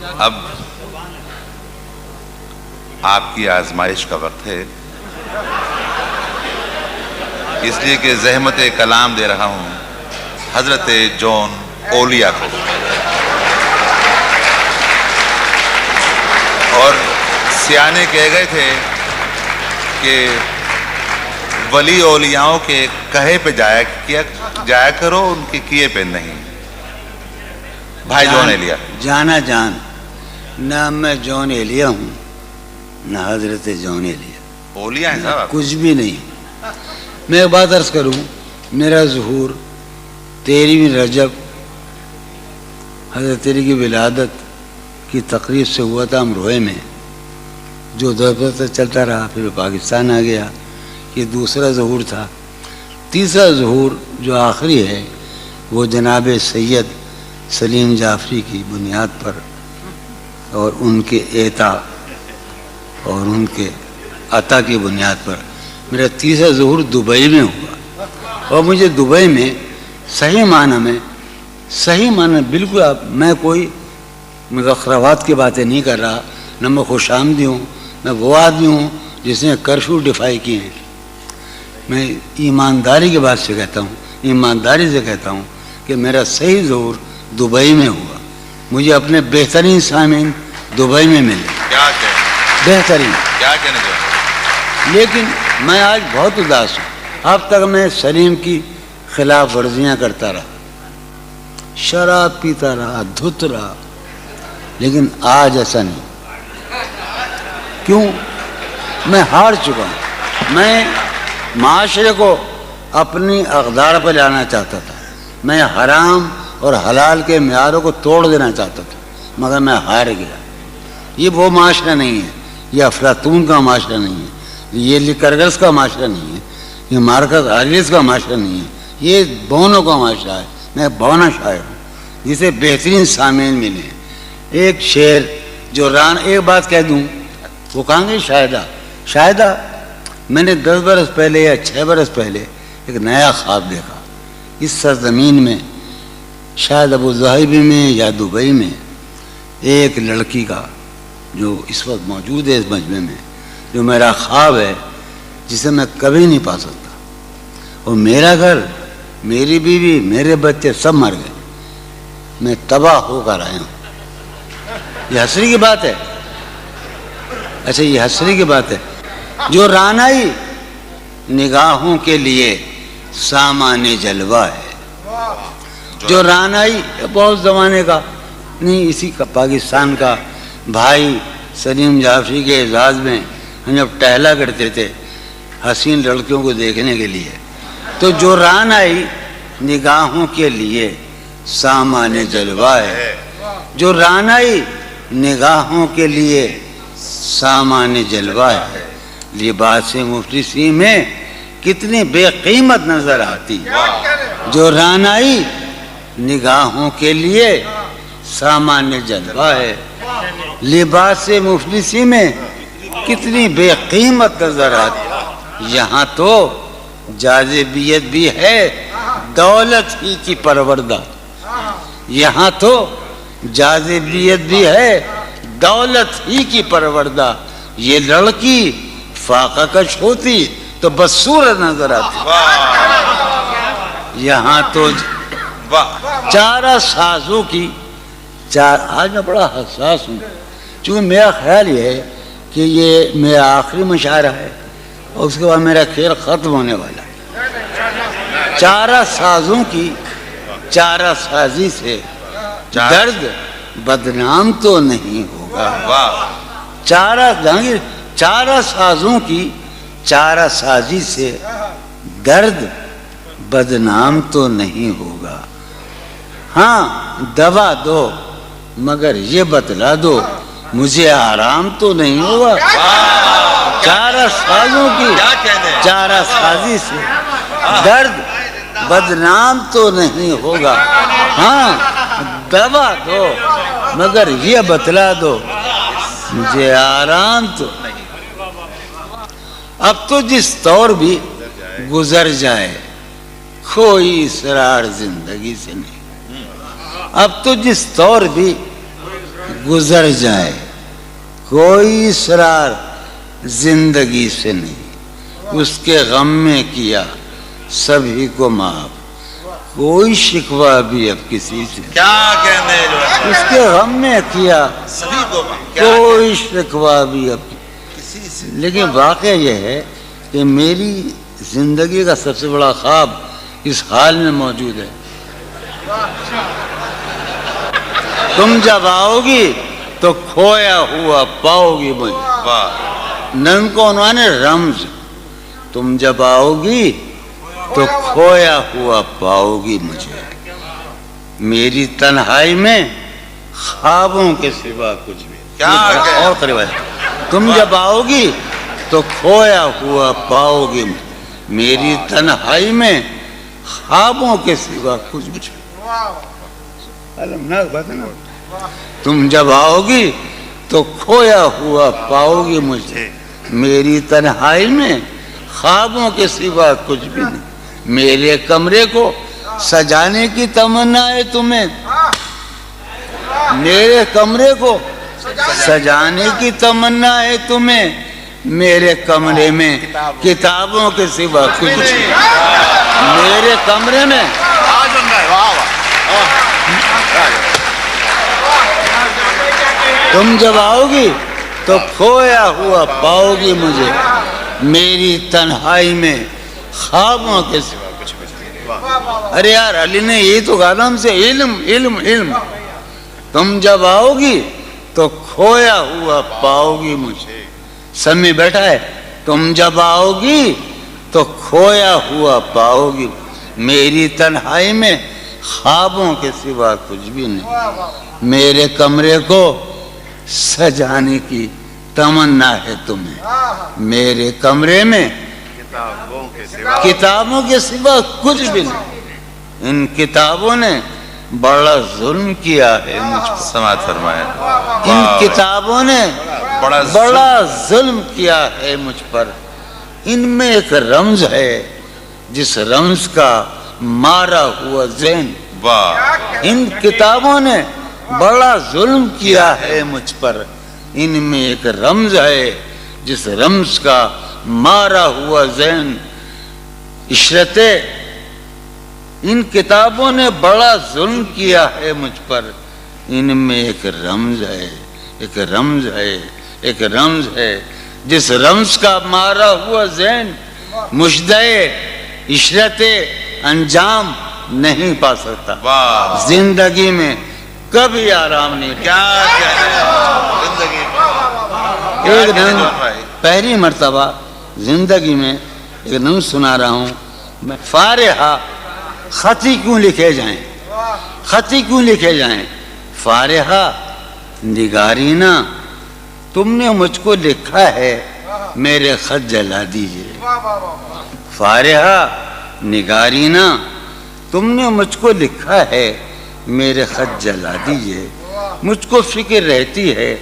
اب آپ کی آزمائش کا وقت ہے، اس لیے کہ زحمت کلام دے رہا ہوں حضرت جون اولیا کو، اور سیانے کہہ گئے تھے کہ ولی اولیاؤں کے کہے پہ جایا کرو، ان کے کیے پہ نہیں۔ بھائی جون ایلیا، جانا جان، نہ میں جون ایلیا ہوں نہ حضرت جون ایلیا، اولیاء ہیں صاحب، کچھ بھی نہیں۔ میں ایک بات عرض کروں، میرا ظہور 13 رجب حضرت علی کی ولادت کی تقریب سے ہوا تھا امروہے میں، جو دفعہ سے چلتا رہا، پھر پاکستان آ گیا، یہ دوسرا ظہور تھا۔ تیسرا ظہور جو آخری ہے وہ جناب سید سلیم جعفری کی بنیاد پر اور ان کے اعطا اور ان کے عطا کی بنیاد پر میرا تیسرا ظہور دبئی میں ہوا، اور مجھے دبئی میں صحیح معنی بالکل، میں کوئی مذخرفات کی باتیں نہیں کر رہا، نہ میں خوش آمدی ہوں، میں وہ آدمی ہوں جس نے کرفیو ڈیفائی کیے ہیں۔ میں ایمانداری کے بات سے کہتا ہوں، ایمانداری سے کہتا ہوں کہ میرا صحیح ظہور دبئی میں ہوا، مجھے اپنے بہترین سامعین دبئی میں ملے، بہترین، کیا کہنا چاہتے؟ لیکن میں آج بہت اداس ہوں۔ اب تک میں سلیم کی خلاف ورزیاں کرتا رہا، شراب پیتا رہا، دھت رہا، لیکن آج ایسا نہیں۔ کیوں؟ میں ہار چکا ہوں۔ میں معاشرے کو اپنی اقدار پر لانا چاہتا تھا، میں حرام اور حلال کے معیاروں کو توڑ دینا چاہتا تھا، مگر میں ہار گیا۔ یہ وہ معاشرہ نہیں ہے، یہ افلاطون کا معاشرہ نہیں ہے، یہ لیکرگس کا معاشرہ نہیں ہے، یہ مارکس آریس کا معاشرہ نہیں ہے، یہ بونوں کا معاشرہ ہے۔ میں بونا شاعر ہوں جسے بہترین سامعین ملے ہیں۔ ایک شعر جو ایک بات کہہ دوں، وہ کہاں گے شاہدہ، میں نے 10 برس پہلے یا 6 برس پہلے ایک نیا خواب دیکھا۔ اس سرزمین میں شاید ابوظہبی میں یا دبئی میں ایک لڑکی کا جو اس وقت موجود ہے اس مجمع میں، جو میرا خواب ہے، جسے میں کبھی نہیں پا سکتا، اور میرا گھر، میری بیوی، میرے بچے سب مر گئے، میں تباہ ہو کر آیا ہوں۔ یہ حسری کی بات ہے، اچھا یہ حسری کی بات ہے۔ جو رانائی نگاہوں کے لیے سامان جلوہ ہے، جو رانائی بہت زمانے کا نہیں، اسی کا پاکستان کا بھائی سلیم جعفری کے اعزاز میں ہم جب ٹہلا کرتے تھے حسین لڑکیوں کو دیکھنے کے لیے، تو جو رانائی نگاہوں کے لیے سامان جلوہ ہے، جو رانائی نگاہوں کے لیے سامان جلوہ ہے، لباس مفلسی میں کتنی بے قیمت نظر آتی، جو رانائی نگاہوں کے لیے سامان جلوہ ہے، لباس مفلسی میں کتنی بے قیمت نظر آتی۔ یہاں تو جاذبیت بھی ہے دولت ہی کی پروردہ، یہاں تو جاذبیت بھی ہے دولت ہی کی پروردہ، یہ لڑکی فاقہ کش ہوتی تو بدصورت نظر آتی۔ یہاں تو چارہ سازوں کی آج میں بڑا حساس ہوں، چونکہ میرا خیال یہ ہے کہ یہ میرا آخری مشاعرہ ہے اور اس کے بعد میرا کھیل ختم ہونے والا ہے۔ چارہ سازوں کی چارہ سازی سے درد بدنام تو نہیں ہوگا، چارہ سازوں کی چارہ سازی سے درد بدنام تو نہیں ہوگا۔ ہاں دوا دو مگر یہ بتلا دو مجھے آرام تو نہیں ہوگا۔ چارہ سازوں کی چارہ سازی سے درد بدنام تو نہیں ہوگا، ہاں دوا دو مگر یہ بتلا دو مجھے آرام تو نہیں۔ اب تو جس طور بھی گزر جائے کوئی اسرار زندگی سے نہیں، اب تو جس طور بھی گزر جائے، کوئی اسرار زندگی سے نہیں، اس کے غم میں کیا سبھی کو معاف، کوئی شکوہ بھی اب کسی سے، کیا کہنے جو ہے اس کے غم میں کیا سبھی کو کیا کوئی شکوہ بھی اب، کسی سے لیکن واقعہ یہ ہے کہ میری زندگی کا سب سے بڑا خواب اس حال میں موجود ہے. تم جب آؤ گی تو کھویا ہوا پاؤ گی مجھے. واہ نن کو عنوان ہے رمز. تم جب آؤ گی تو کھویا ہوا پاؤ گی مجھے، میری تنہائی میں خوابوں کے سوا کچھ بھی. کیا اور قریب ہے. تم جب آؤ گی تو کھویا ہوا پاؤ گی مجھے، میری تنہائی میں خوابوں کے سوا کچھ بھی. المناک بات ہے نا. تم جب آؤ گی تو کھویا ہوا پاؤ گی مجھے، میری تنہائی میں خوابوں کے سوا کچھ بھی نہیں. میرے کمرے کو سجانے کی تمنا ہے تمہیں، میرے کمرے کو سجانے کی تمنا ہے تمہیں، میرے کمرے میں کتابوں کے سوا کچھ نہیں. میرے کمرے میں تم جب آؤ گی تو کھویا ہوا پاؤ گی مجھے، میری تنہائی میں خوابوں کے سوا کچھ نہیں. ارے یار علی نے یہی تو کہا تھا ہم سے، علم علم علم. تم جب آؤ گی تو کھویا ہوا پاؤ گی مجھے. سمی بیٹھا ہے. تم جب آؤ گی تو کھویا ہوا پاؤ گی، میری تنہائی میں خوابوں کے سوا کچھ بھی نہیں. میرے کمرے کو سجانے کی تمنا ہے تمہیں، میرے کمرے میں کتابوں کے سوا کچھ بھی نہیں. ان کتابوں نے بڑا ظلم کیا ہے مجھ پر. سماعت فرمائے. ان کتابوں نے بڑا ظلم کیا ہے مجھ پر. ان میں ایک رمز ہے جس رمز کا مارا ہوا ذہن. واہ ان کتابوں نے بڑا ظلم کیا ہے مجھ پر. ان میں ایک رمز ہے جس رمز کا مارا ہوا ذہن. عشرت ان کتابوں نے بڑا ظلم کیا ہے مجھ پر. ان میں ایک رمز ہے، ایک رمز ہے، ایک رمز ہے جس رمز کا مارا ہوا ذہن مشدے عشرت انجام نہیں پا سکتا. واہ زندگی میں کبھی آرام نہیں. کیا زندگی ایک دن پہلی مرتبہ زندگی میں ایک دن سنا رہا ہوں میں. فارحہ خطی کیوں لکھے جائیں، خطی کیوں لکھے جائیں. فارحہ نگارینا تم نے مجھ کو لکھا ہے، میرے خط جلا دیجئے. فارحہ نگارینا تم نے مجھ کو لکھا ہے، میرے خط جلا دیجئے. مجھ کو فکر رہتی ہے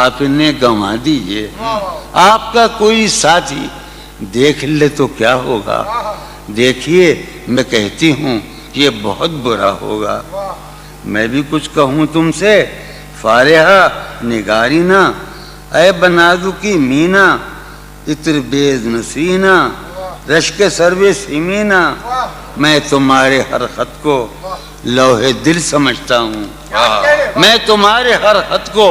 آپ انہیں گنوا دیجئے. آپ کا کوئی ساتھی دیکھ لے تو کیا ہوگا. دیکھیے میں کہتی ہوں یہ بہت برا ہوگا. میں بھی کچھ کہوں تم سے. فارحہ نگارینا اے بنادو کی مینا، عطر بیز نسینا، رشک سروے سیمینا. میں تمہارے ہر خط کو لوہے دل سمجھتا ہوں. میں تمہارے ہر خط کو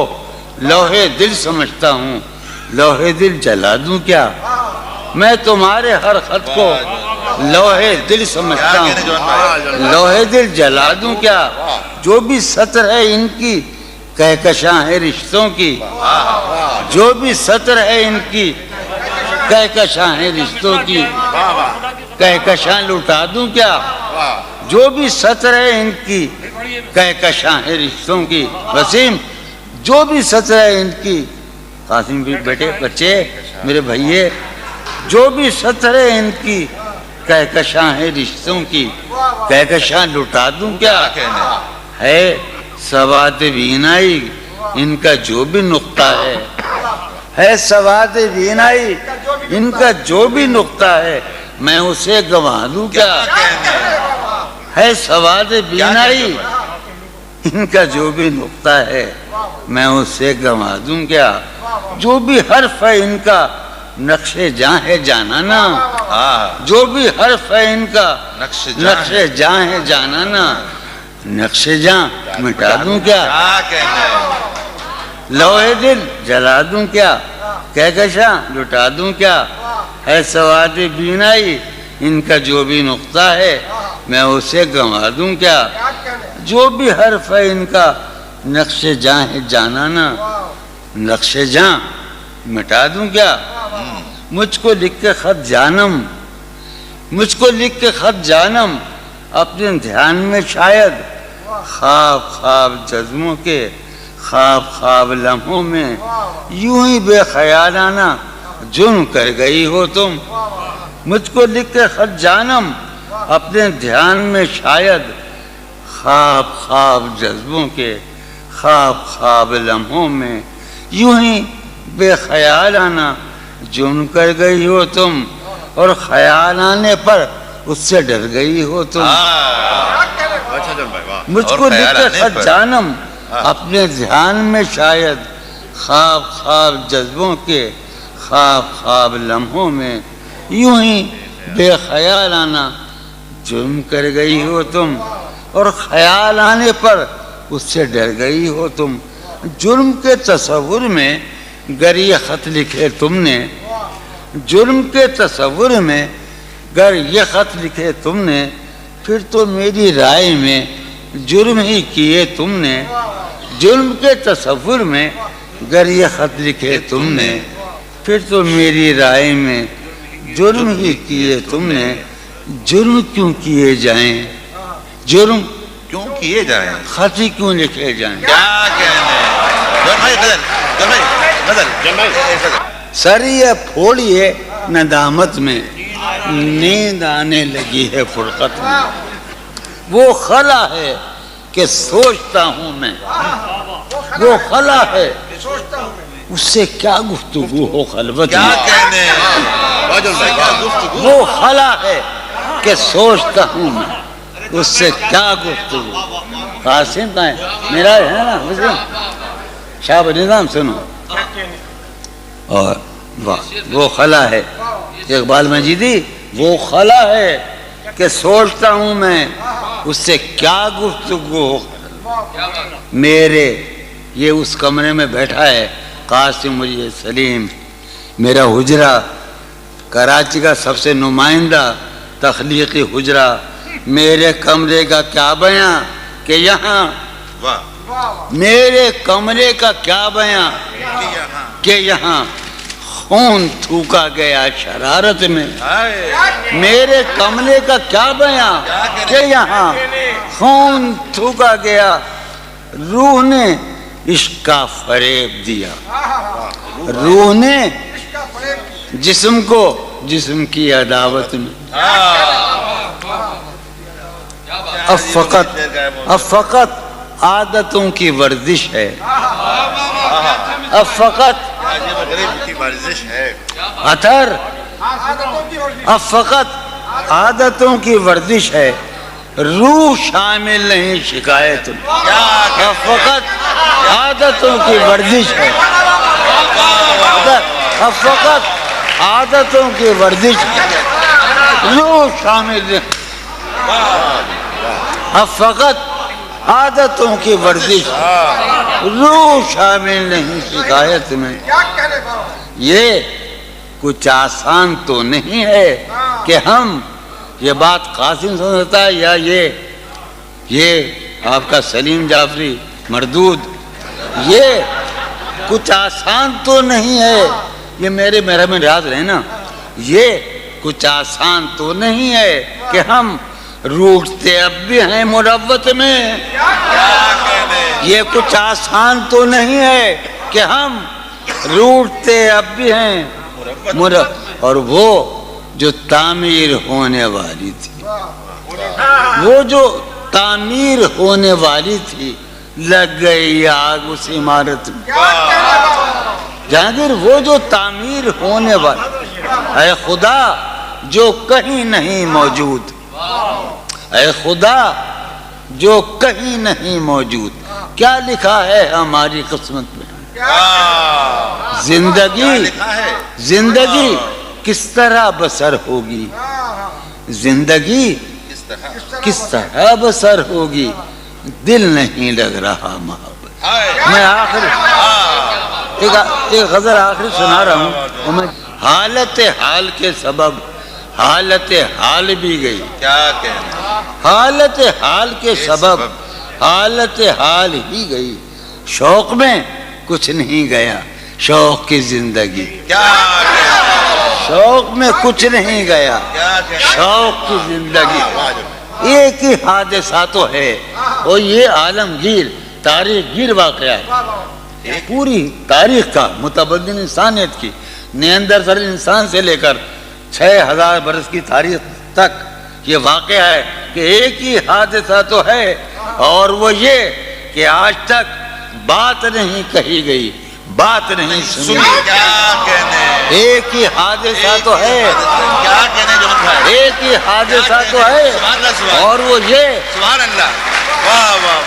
لوہے دل سمجھتا ہوں. لوہے دل جلا دوں کیا. میں تمہارے ہر خط کو لوہے دل سمجھتا ہوں. لوہے دل جلا دوں کیا. جو بھی سطر ہے ان کی کہکشاں ہے رشتوں کی. جو بھی سطر ہے ان کی کہکشاں ہے رشتوں کی. کہکشاں لٹا دوں کیا. جو بھی سطر ہے ان کی کہکشاں ہے رشتوں کی. وسیم جو بھی سطر ہے ان کی. قاسم بھی بیٹے بچے میرے بھائیے، جو بھی سطر ہے ان کی کہکشاں ہے رشتوں کی. کہکشاں لٹا دوں کیا. ہے سواد بینائی ان کا جو بھی نقطہ ہے سواد بینائی ان کا جو بھی نقطہ ہے، میں اسے گنوا دوں کیا. ہے سواد بینائی ان کا جو بھی نقطہ ہے میں اسے گنوا دوں کیا؟ جو بھی حرف ہے ان کا نقش جاں ہے جانانا، جو بھی حرف ہے ان کا نقش جاں ہے جانانا، نقش جاں مٹا دوں کیا؟ لوہے دل جلا دوں کیا؟ کہکشاں لٹا دوں کیا؟ ہے سواد بینائی ان کا جو بھی نقطہ ہے، میں اسے گنوا دوں کیا؟ جو بھی حرف ہے ان کا نقش جاں ہے جانانا، نقش جاں مٹا دوں کیا؟ مجھ کو لکھ کے خط جانم، مجھ کو لکھ کے خط جانم، اپنے دھیان میں شاید خواب خواب جذبوں کے، خواب خواب لمحوں میں یوں ہی بے خیالانہ جرم کر گئی ہو تم۔ مجھ کو لکھ کے خط جانم، اپنے دھیان میں شاید خواب خواب جذبوں کے، خواب خواب لمحوں میں یوں ہی بے خیالانہ جرم کر گئی ہو تم، اور خیال آنے پر اس سے ڈر گئی ہو تم۔ مجھ کو لکھ کے خط جانم، اپنے دھیان میں شاید خواب خواب جذبوں کے، خواب خواب لمحوں میں یوں ہی بے خیالانہ جرم کر گئی ہو تم، اور خیال آنے پر اس سے ڈر گئی ہو تم۔ جرم کے تصور میں گر یہ خط لکھے تم نے، جرم کے تصور میں گر یہ خط لکھے تم نے، پھر تو میری رائے میں جرم ہی کیے تم نے۔ جرم کے تصور میں گر یہ خط لکھے تم نے، پھر تو میری رائے میں جرم ہی کیے تم نے۔ جرم کیوں کیے جائیں، جرم کیوں کیے جائیں، خط ہی کیوں لکھے جائیں؟ کیا کہنے سر یہ پھوڑیے ندامت میں، نیند آنے لگی ہے فرقت میں۔ وہ خلا ہے کہ سوچتا ہوں میں، وہ خلا ہے اس سے کیا گفتگو ہو خلوت کیا میں۔ کہنے وہ خلا ہے کہ سوچتا ہوں میں، اس سے کیا گفتگو۔ قاسم کا ہے میرا ہے نا شاہ نظام سنو، اور وہ خلا ہے اقبال مجیدی، وہ خلا ہے کہ سوچتا ہوں میں، اس سے کیا گفتگو ہو۔ میرے یہ اس کمرے میں بیٹھا ہے قاسم مجید سلیم، میرا حجرہ کراچی کا سب سے نمائندہ تخلیقی حجرہ، میرے کمرے کا کیا بیاں کہ یہاں، میرے کمرے کا کیا بیاں کہ یہاں خون تھوکا گیا شرارت میں۔ میرے کمرے کا کیا بیاں کہ یہاں خون تھوکا گیا، روح نے عشق کا فریب دیا، روح نے جسم کو جسم کی عداوت میں۔ اب فقط عادتوں کی ورزش ہے، اب فقط اثر، اب فقط عادتوں کی ورزش ہے، روح شامل نہیں شکایت میں۔ اب فقط عادتوں کی ورزش ہے، اب فقط عادتوں کی ورزش ہے، روح شامل نہیں، اب فقط عادتوں کی ورزش، روح شامل نہیں شکایت میں۔ یہ کچھ آسان تو نہیں ہے کہ ہم، یہ بات قاسم سمجھتا ہے یا یہ آپ کا سلیم جعفری مردود، یہ کچھ آسان تو نہیں ہے، یہ میرے میں یاد رہے نا، یہ کچھ آسان تو نہیں ہے کہ ہم روٹتے اب بھی ہیں مروت میں۔ یہ کچھ آسان تو نہیں ہے کہ ہم روٹتے اب بھی ہیں اور وہ جو تعمیر ہونے والی تھی، وہ جو تعمیر ہونے والی تھی، لگ گئی آگ اس عمارت میں۔ جہانگیر وہ جو تعمیر ہونے والی، اے خدا جو کہیں نہیں موجود، اے خدا جو کہیں نہیں موجود، کیا لکھا ہے ہماری قسمت میں؟ زندگی کس طرح بسر ہوگی؟ زندگی کس طرح بسر ہوگی؟ دل نہیں لگ رہا محبت. میں آخر ایک غزل آخری سنا رہا ہوں. حالت حال کے سبب حالت حال بھی گئی. کیا کہنا؟ حالت حال کے سبب حالت حال ہی گئی. شوق میں کچھ نہیں گیا شوق کی زندگی. کیا کہنا؟ شوق میں کچھ نہیں گیا شوق کی زندگی. ایک ہی حادثہ تو ہے اور یہ عالمگیر تاریخ گیر واقعہ ہے. پوری تاریخ کا متبدل انسانیت کی نیاندرتال انسان سے لے کر 6000 برس کی تاریخ تک یہ واقعہ ہے کہ ایک ہی حادثہ تو ہے اور وہ یہ کہ آج تک بات نہیں کہی گئی بات نہیں سنی. کیا کہنے؟ ایک ہی حادثہ تو ہے. کیا کہنے جو ایک ہی حادثہ تو ہے اور وہ یہ سبحان اللہ. واہ واہ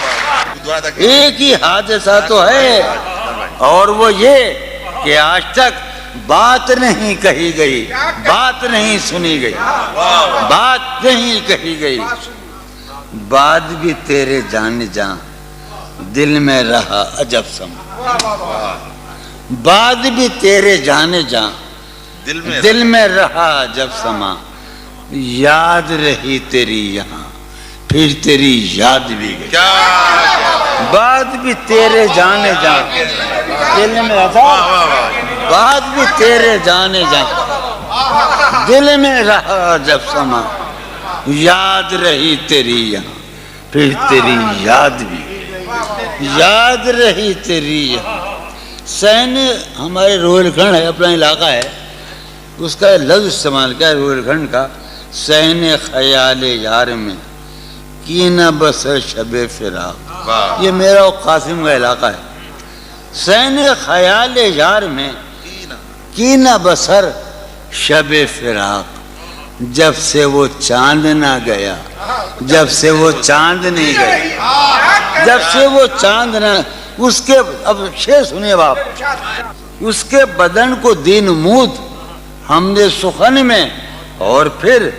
واہ. ایک ہی حادثہ تو ہے اور وہ یہ کہ آج تک بات نہیں کہی گئی بات نہیں سنی گئی بات نہیں کہی گئی. بات بھی تیرے جان جان دل میں رہا عجب سما. بات بھی تیرے جانے جان دل میں رہا عجب سما. یاد رہی تیری یہاں پھر تیری یاد بھی گئی. بات بھی تیرے جانے جان دل میں رہا بات بھی تیرے جانے جان دل میں رہا عجب سما. یاد رہی تیری یہاں پھر تیری یاد بھی یاد رہی تیری یہاں. سین ہمارے روہیل کھنڈ ہے اپنا علاقہ ہے اس کا لفظ استعمال کیا ہے روہیل کھنڈ کا. سین خیال یار میں کینہ بسر شب فراق. یہ میرا و قاسم کا علاقہ ہے. سین خیال یار میں کینہ بسر شب فراق. جب سے وہ چاند نہ گیا جب سے وہ چاند نہیں گیا جب سے وہ چاند نہ اس کے اب شعر سنیے باپ. اس کے بدن کو دین نمود ہم نے سخن میں اور پھر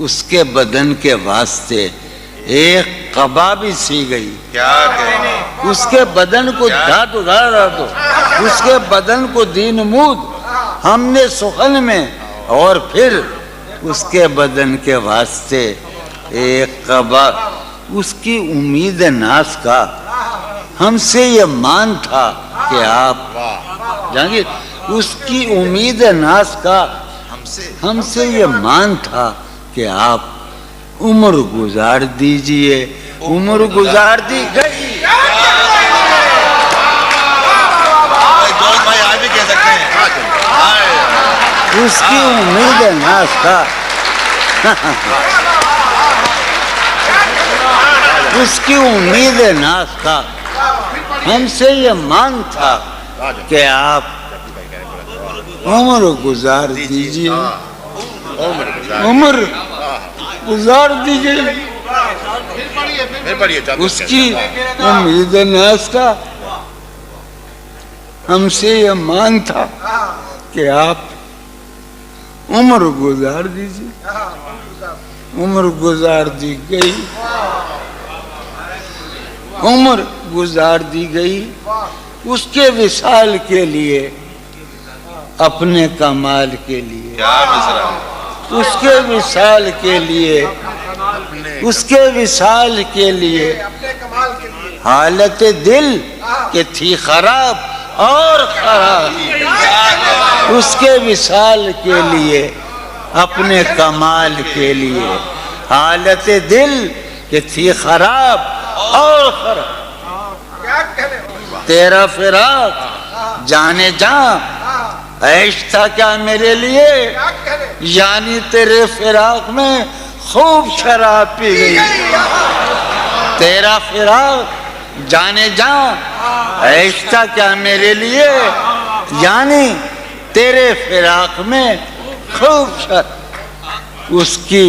اس کے بدن کے واسطے ایک قبا بھی سی گئی. کیا کہنے؟ اس کے بدن کو دھاتو اس کے بدن کو دین نمود ہم نے سخن میں اور پھر اس کے بدن کے واسطے ایک قبا. اس کی امید ناز کا ہم سے یہ مان تھا کہ آپ جانگیر اس کی امید ناز کا ہم سے یہ مان تھا کہ آپ عمر گزار دیجئے. عمر گزار دی گئی. بھائی آج بھی کہہ سکتے ہیں اس کی امید ناز کا اس کی امید ناز کا ہم سے یہ مان تھا کہ آپ عمر گزار دیجئے. عمر گزار دیجئے. اس کی امید ناز کا ہم سے یہ مان تھا کہ آپ عمر گزار دیجئے. عمر گزار دی گئی. عمر گزار دی گئی اس کے وصال کے لیے اپنے کمال کے لیے. اس کے وصال کے لیے اس کے وصال کے لیے حالت دل کہ تھی خراب اور خراب. اس کے وصال کے لیے اپنے کمال کے لیے حالت دل کہ تھی خراب اور خراب. تیرا فراق جانے جاں عیش تھا کیا میرے لیے یعنی تیرے فراق میں خوب شراب پی گئی. تیرا فراق جانے جاں عیش تھا کیا میرے لیے یعنی تیرے فراق میں خوب شراب. اس کی